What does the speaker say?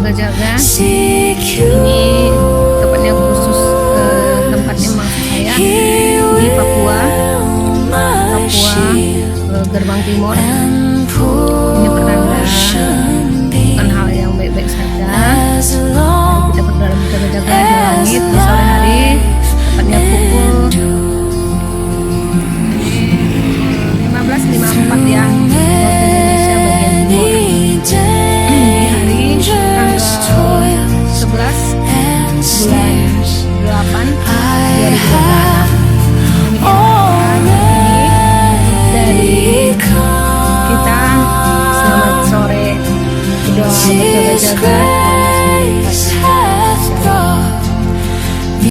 berjaga-jaga. Ini tempatnya khusus, tempatnya maksud saya di Papua, Gerbang Timur.